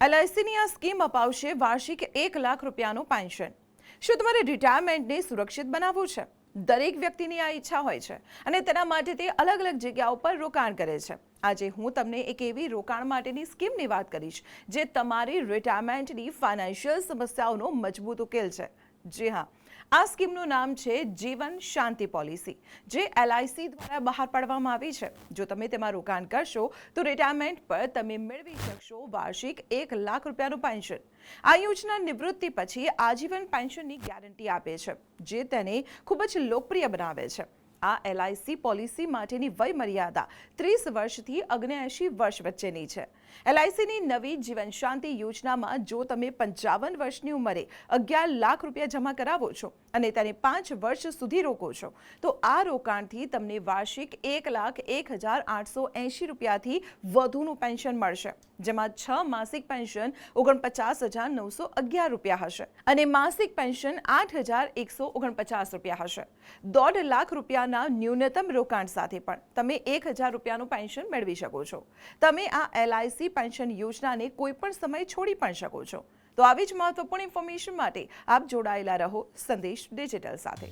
એલઆઈસીની આ સ્કીમ અપાવશે વાર્ષિક 1 લાખ રૂપિયાનું પેન્શન. શું તમારે રિટાયરમેન્ટને સુરક્ષિત બનાવવું છે? દરેક વ્યક્તિની આ ઈચ્છા હોય છે અને તેના માટે તે અલગ અલગ જગ્યાઓ પર રોકાણ કરે છે. આજે હું તમને એક એવી રોકાણ માટેની સ્કીમની વાત કરીશ જે તમારી રિટાયરમેન્ટની ફાઇનાન્શિયલ સમસ્યાઓનો મજબૂત ઉકેલ છે. જી હા, આ સ્કીમનું નામ છે જીવન શાંતિ પોલિસી, જે એલઆઈસી દ્વારા બહાર પાડવામાં આવી છે. જો તમે તેમાં રોકાણ કરશો તો રિટાયરમેન્ટ પર તમે મેળવી શકશો વાર્ષિક 1 લાખ રૂપિયાનું પેન્શન. આ યોજના નિવૃત્તિ પછી આજીવન પેન્શનની ગેરંટી આપે છે, જે તેને ખૂબ જ લોકપ્રિય બનાવે છે. આ એલઆઈસી પોલિસી માટેની વય મર્યાદા 30 વર્ષથી 79 વર્ષ વચ્ચેની છે. એલઆઈસીની નવી જીવન શાંતિ યોજનામાં જો તમે 55 વર્ષની ઉંમરે 11 લાખ રૂપિયા જમા કરાવો છો અને તેને 5 વર્ષ સુધી રોકો છો, તો આ રોકાણથી તમને વાર્ષિક 1,01,880 રૂપિયાથી વધુનું પેન્શન મળશે, જેમાં 6 માસિક પેન્શન 49,911 રૂપિયા હશે અને માસિક પેન્શન 8,149 રૂપિયા હશે. 1.5 લાખ રૂપિયાના ન્યૂનતમ રોકાણ સાથે પણ તમે 1,000 રૂપિયાનું પેન્શન મેળવી શકો છો. તમે આ એલઆઈસી પેન્શન યોજનાને કોઈ પણ સમયે છોડી પણ શકો છો. તો આવી જ મહત્વપૂર્ણ ઇન્ફોર્મેશન માટે આપ જોડાયેલા રહો સંદેશ ડિજિટલ સાથે.